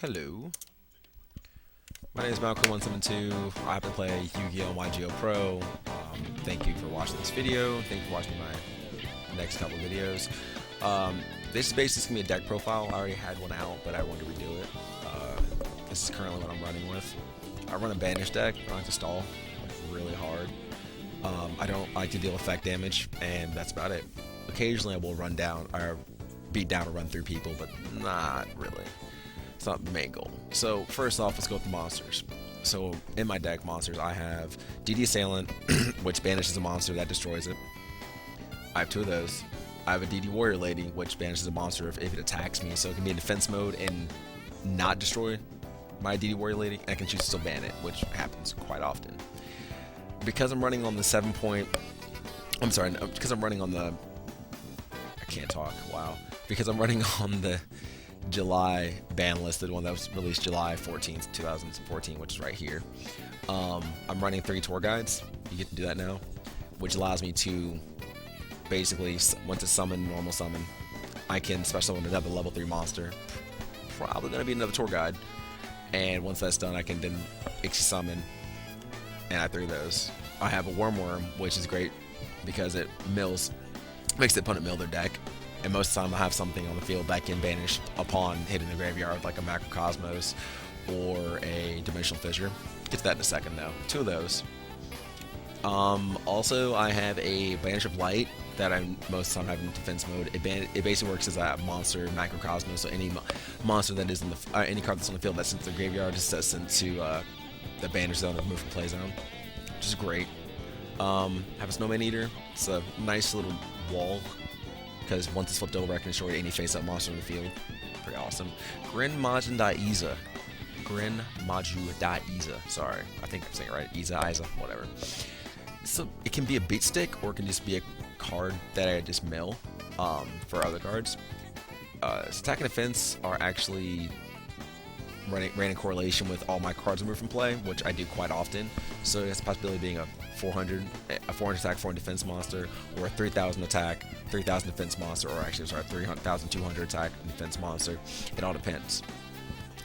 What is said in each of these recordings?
Hello, my name is Malcolm172. I happen to play Yu-Gi-Oh! YGO Pro. Thank you for watching this video. Thank you for watching my next couple videos. This is basically gonna be a deck profile. I already had one out, but I wanted to redo it. This is currently what I'm running with. I run a Banish deck. I like to stall like really hard. I don't like to deal effect damage, and that's about it. Occasionally, I will run down or beat down or run through people, but not really. It's not the main goal. So first off, let's go with the monsters. So in my deck monsters, I have DD Assailant, which banishes a monster that destroys it. I have two of those. I have a DD Warrior Lady, which banishes a monster if it attacks me. So it can be in defense mode and not destroy my DD Warrior Lady. I can choose to still ban it, which happens quite often. Because I'm running on the because I'm running on the, I can't talk, wow. Because I'm running on the July ban listed one that was released July 14th, 2014, which is right here. I'm running 3 tour guides. You get to do that now, which allows me to basically, once to summon, normal summon, I can special summon another level 3 monster. Probably going to be another tour guide. And once that's done, I can then Ixie summon, and I have 3 of those. I have a Worm, which is great because it makes the opponent mill their deck. And most of the time I have something on the field that can banish upon hitting the graveyard, like a Macrocosmos or a Dimensional Fissure. Get to that in a second though. 2 of those. Also, I have a Banish of Light that I most of the time have in defense mode. It basically works as a monster Macrocosmos, so any monster that is in the any card that's on the field that's sent to the graveyard is sent to the banish zone or move from play zone, which is great. Have a Snowman Eater. It's a nice little wall, because once it's flipped over, I can destroy any face-up monster in the field. Pretty awesome. Grin Majin Iza. Sorry, I think I'm saying it right. Iza, whatever. So it can be a beat stick, or it can just be a card that I just mill for other cards. Attack and defense are actually ran in correlation with all my cards removed from play, which I do quite often. So it's a possibility of being a 400 attack, 400 defense monster, or a 3000 attack, 3000 defense monster, or actually, sorry, 3200 attack and defense monster. It all depends.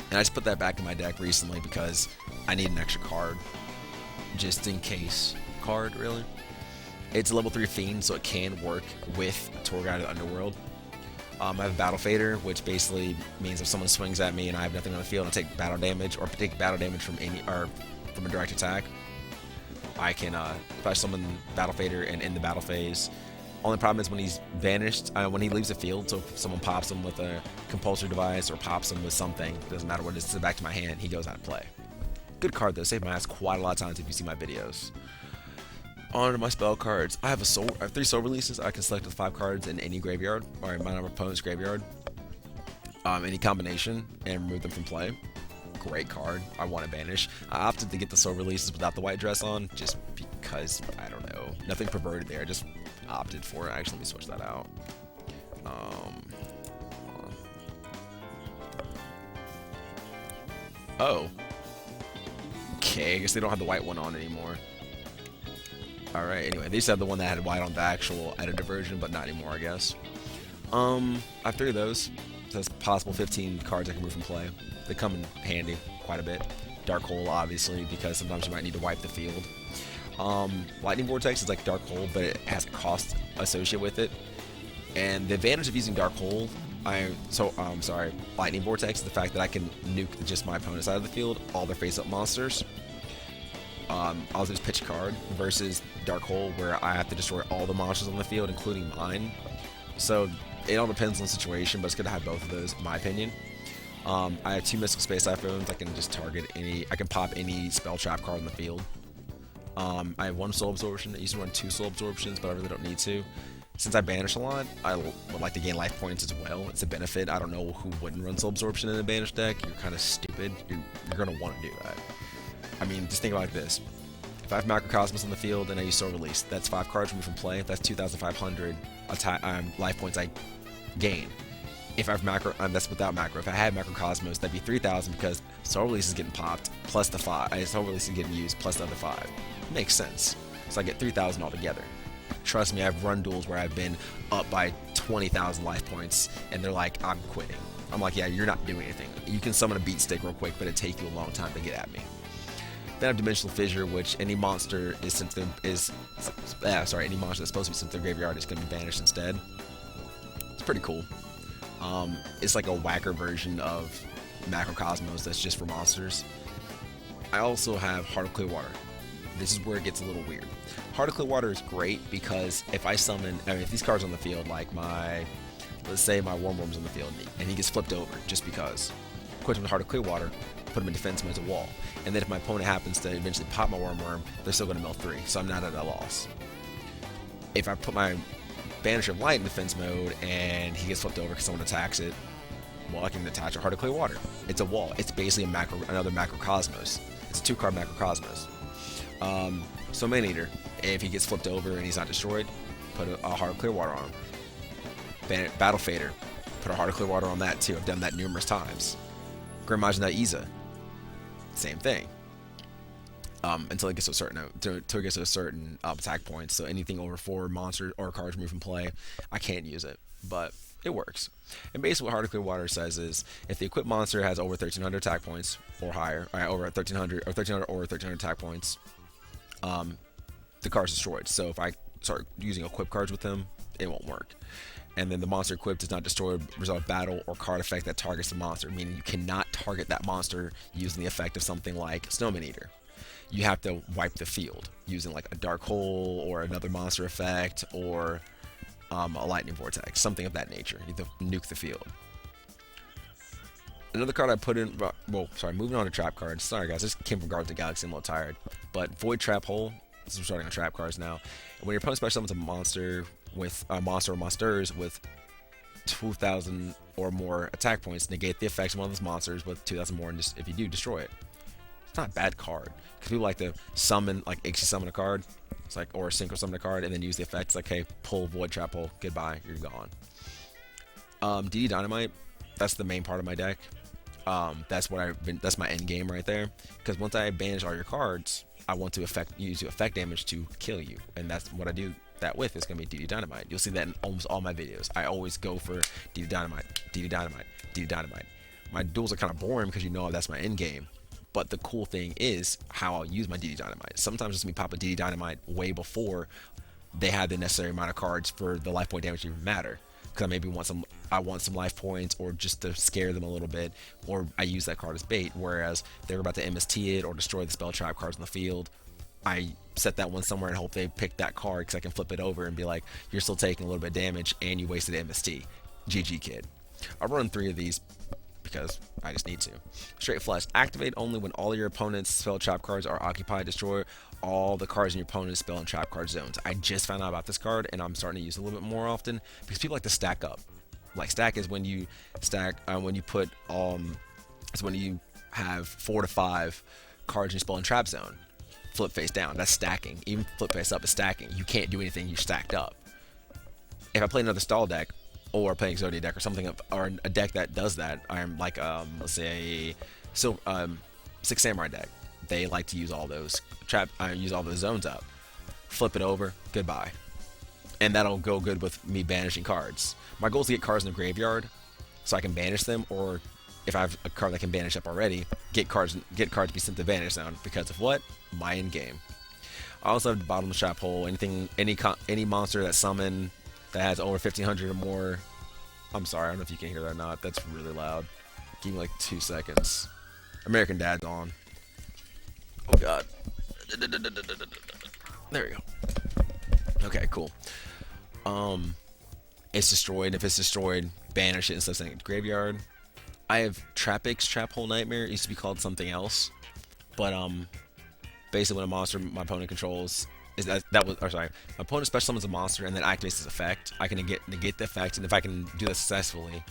And I just put that back in my deck recently because I need an extra card, just in case card, really. It's a level 3 Fiend, so it can work with a Tour Guide of the Underworld. I have a Battle Fader, which basically means if someone swings at me and I have nothing on the field, I take battle damage, or take battle damage from from a direct attack. I can if I summon Battle Fader and end the battle phase. Only problem is when he's banished, when he leaves the field. So if someone pops him with a compulsory device or pops him with something, doesn't matter what it is, it's back to my hand. He goes out of play. Good card though. Saved my ass quite a lot of times if you see my videos. On to my spell cards. I have 3 soul releases. I can select with 5 cards in any graveyard, or in my opponent's graveyard, any combination, and remove them from play. Great card. I want to banish. I opted to get the soul releases without the white dress on, just because, I don't know, nothing perverted there. I just opted for it. Actually, let me switch that out. Oh. Okay, I guess they don't have the white one on anymore. Alright, anyway, they used to have the one that had white on the actual edited version, but not anymore, I guess. I have 3 of those. So that's possible 15 cards I can move from play. They come in handy quite a bit. Dark Hole, obviously, because sometimes you might need to wipe the field. Lightning Vortex is like Dark Hole, but it has cost associated with it. And the advantage of using Dark Hole, Lightning Vortex is the fact that I can nuke just my opponent's side of the field, all their face-up monsters. I'll just pitch a card, versus Dark Hole, where I have to destroy all the monsters on the field, including mine. So it all depends on the situation, but it's good to have both of those, in my opinion. I have 2 Mystical Space Typhoons. I can just target I can pop any spell trap card on the field. I have 1 Soul Absorption. I used to run 2 Soul Absorptions, but I really don't need to. Since I banish a lot, I would like to gain life points as well. It's a benefit. I don't know who wouldn't run Soul Absorption in a banish deck. You're kind of stupid. You're going to want to do that. I mean, just think about it like this. If I have Macrocosmos on the field and I use Soul Release, that's 5 cards removed from play. That's 2,500 life points I gain. If I have Macro, that's without Macro. If I had Macrocosmos, that'd be 3,000 because Soul Release is getting popped, plus the 5. Soul Release is getting used, plus the other 5. Makes sense. So I get 3,000 altogether. Trust me, I've run duels where I've been up by 20,000 life points, and they're like, I'm quitting. I'm like, yeah, you're not doing anything. You can summon a beat stick real quick, but it takes you a long time to get at me. Then I have Dimensional Fissure, which any monster is sent to any monster that's supposed to be sent to their graveyard is going to be banished instead. It's pretty cool. It's like a whacker version of Macrocosmos that's just for monsters. I also have Heart of Clearwater. This is where it gets a little weird. Heart of Clearwater is great because if these cards on the field, like let's say my Worm's on the field and he gets flipped over just because. Equip him with Heart of Clearwater, put him in defense mode as a wall. And then if my opponent happens to eventually pop my Worm, they're still going to mill 3, so I'm not at a loss. If I put my Banisher of Light in defense mode and he gets flipped over because someone attacks it, well, I can attach a Heart of Clearwater. It's a wall. It's basically another Macrocosmos. It's a 2-card Macrocosmos. So Maneater, if he gets flipped over and he's not destroyed, put a Heart of Clearwater on him. Battle Fader, put a Heart of Clearwater on that too. I've done that numerous times. Grim Majin Iza, same thing. Until it gets to a certain attack point. So anything over 4 monsters or cards removed from play, I can't use it, but it works. And basically what Heart of Clearwater says is if the equipped monster has over 1,300 attack points or higher, over 1,300 or 1,300 attack points, the card's destroyed. So if I start using equipped cards with them, it won't work. And then the monster equipped is not destroyed, result of battle, or card effect that targets the monster, meaning you cannot target that monster using the effect of something like Snowman Eater. You have to wipe the field using like a Dark Hole or another monster effect or a Lightning Vortex, something of that nature. You have to nuke the field. Another card I put in, moving on to trap cards. Sorry guys, this came from Guardians of the Galaxy, I'm a little tired. But Void Trap Hole, this is starting on trap cards now. And when your opponent special summons a monster or monsters with 2,000 or more attack points, negate the effects of one of those monsters with 2,000 more, and just, if you do, destroy it. It's not a bad card. Because people like to summon, like XC summon a card, it's like, or synchro summon a card, and then use the effects like, hey, pull Void Trap Hole, goodbye, you're gone. DD Dynamite, that's the main part of my deck. That's my end game right there. Because once I banish all your cards, I want to use effect damage to kill you, and that's what I do that with. It's gonna be DD Dynamite. You'll see that in almost all my videos. I always go for DD Dynamite, DD Dynamite, DD Dynamite. My duels are kind of boring because you know that's my end game. But the cool thing is how I'll use my DD Dynamite. Sometimes it's me pop a DD Dynamite way before they have the necessary amount of cards for the life point damage to even matter. Because I maybe want some life points, or just to scare them a little bit, or I use that card as bait. Whereas they're about to MST it or destroy the spell trap cards on the field, I set that one somewhere and hope they pick that card because I can flip it over and be like, you're still taking a little bit of damage and you wasted MST. GG kid. I'll run 3 of these because I just need to. Straight Flush. Activate only when all your opponent's spell trap cards are occupied. Destroy all the cards in your opponent's spell and trap card zones. I just found out about this card and I'm starting to use it a little bit more often because people like to stack up. Like stack is when you stack, when you put, it's when you have 4 to 5 cards in your spell and trap zone. Flip face down, that's stacking. Even flip face up is stacking. You can't do anything, you're stacked up. If I play another stall deck, or play Exodia deck or something, or a deck that does that, I'm like, let's say, Six Samurai deck. They like to use all those use all those zones up. Flip it over, goodbye. And that'll go good with me banishing cards. My goal is to get cards in the graveyard so I can banish them, or if I have a card that can banish up already, get cards to be sent to Banish Zone because of what? My end game. I also have the bottom of the trap hole. Any monster that summon that has over 1,500 or more. I'm sorry, I don't know if you can hear that or not. That's really loud. Give me like 2 seconds. American Dad's on. Oh god. There we go. Okay, cool. It's destroyed. If it's destroyed, banish it instead of sending it to graveyard. I have Trapix Trap Hole Nightmare. It used to be called something else, but basically when a monster my opponent controls my opponent special summons a monster and then activates its effect, I can negate the effect, and if I can do this successfully,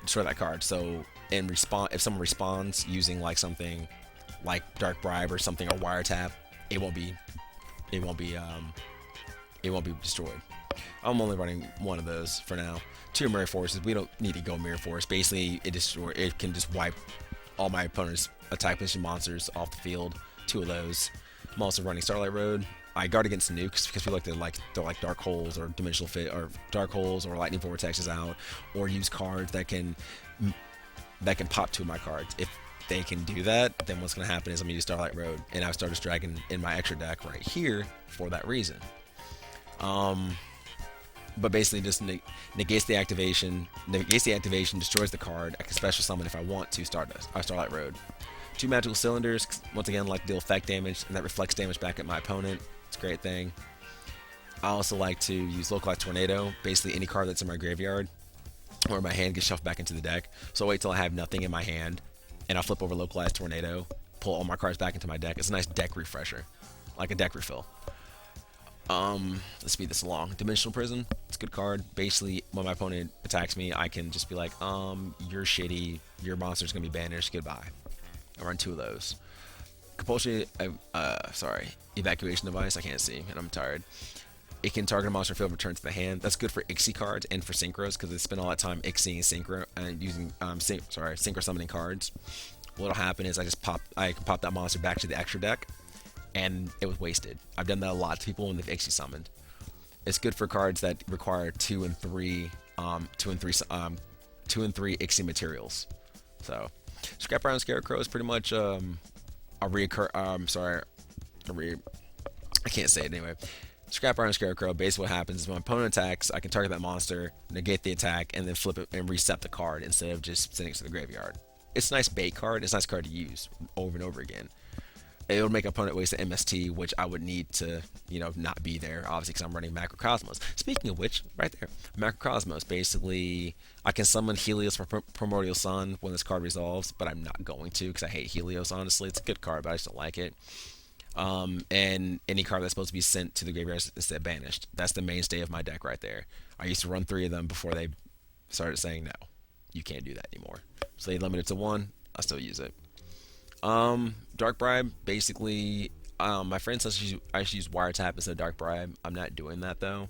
destroy that card. So if someone responds using like something like Dark Bribe or something, or Wiretap, it won't be destroyed. I'm only running 1 of those for now. 2 Mirror Forces. We don't need to go Mirror Force. Basically, it can just wipe all my opponent's attack position monsters off the field. 2 of those. I'm also running Starlight Road. I guard against nukes because people like to throw like dark holes or dimensional fit or dark holes or lightning vortexes out, or use cards that can pop two of my cards. If they can do that, then what's going to happen is I'm going to use Starlight Road, and I have Stardust Dragon in my extra deck right here for that reason. But basically just negates the activation, destroys the card. I can special summon if I want to Starlight Road. Two magical cylinders, once again, like deal effect damage, and that reflects damage back at my opponent. It's a great thing. I also like to use Localized Tornado, basically any card that's in my graveyard or my hand gets shuffled back into the deck. So I'll wait till I have nothing in my hand, and I'll flip over Localized Tornado, pull all my cards back into my deck. It's a nice deck refresher, like a deck refill. Let's speed this along. Dimensional Prison, it's a good card. Basically, when my opponent attacks me, I can just be like, you're shitty, your monster's gonna be banished, goodbye. I run two of those. Compulsory, Evacuation Device, I can't see, and I'm tired. It can target a monster field, return to the hand. That's good for Ixie cards and for synchros because they spend all that time Ixie and synchro and using synchro summoning cards. What'll happen is I can pop that monster back to the extra deck, and it was wasted. I've done that a lot to people when they've Ixie summoned. It's good for cards that require 2 and 3 Ixie materials. So, Scrap Iron Scarecrow is pretty much I can't say it anyway. Scrap Iron Scarecrow, basically what happens is when my opponent attacks, I can target that monster, negate the attack, and then flip it and reset the card instead of just sending it to the graveyard. It's a nice bait card. It's a nice card to use over and over again. It'll make opponent waste an MST, which I would need to, not be there, obviously, because I'm running Macrocosmos. Speaking of which, right there, Macrocosmos, basically, I can summon Helios for Primordial Sun when this card resolves, but I'm not going to, because I hate Helios, honestly. It's a good card, but I just don't like it. And any card that's supposed to be sent to the graveyard is instead banished. That's the mainstay of my deck right there. I used to run 3 of them before they started saying, no, you can't do that anymore. So they limited to 1, I still use it. Dark Bribe, basically, my friend says I should use Wiretap instead of Dark Bribe. I'm not doing that, though,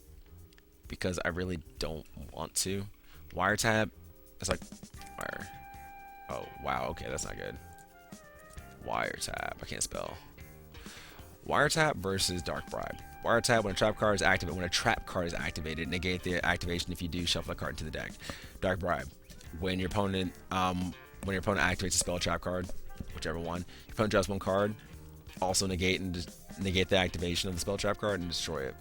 because I really don't want to. Wiretap, it's like, oh, wow, okay, that's not good. Wiretap, I can't spell. Wiretap versus Dark Bribe. Wiretap, when a trap card is activated, negate the activation if you do shuffle a card into the deck. Dark Bribe, when your opponent activates a spell trap card, whichever one, your opponent draws 1 card, also negate the activation of the spell trap card and destroy it.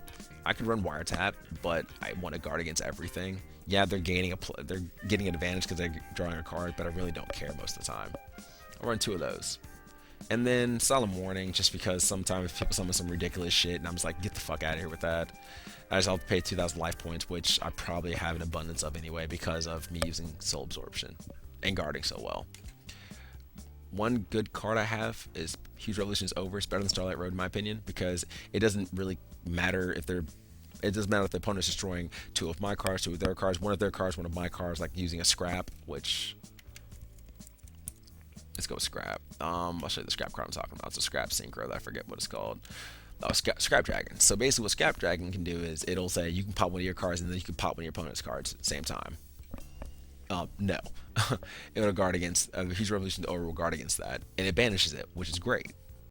I could run Wiretap, but I want to guard against everything. Yeah, they're getting an advantage because they're drawing a card, but I really don't care most of the time. I'll run 2 of those. And then Solemn Warning, just because sometimes people summon some ridiculous shit, and I'm just like, get the fuck out of here with that. I just have to pay 2,000 life points, which I probably have an abundance of anyway because of me using Soul Absorption and guarding so well. One good card I have is Huge Revolution is over. It's better than Starlight Road in my opinion because it doesn't really matter if the opponent's destroying 2 of my cards, 2 of their cards, 1 of their cards, 1 of my cards, like using a scrap, which... Let's go with Scrap. I'll show you the Scrap card I'm talking about. It's a Scrap Synchro. I forget what it's called. Oh, Scrap Dragon. So basically what Scrap Dragon can do is it'll say you can pop 1 of your cards and then you can pop 1 of your opponent's cards at the same time. No. It will guard against... Huge Revolution over will guard against that. And it banishes it, which is great.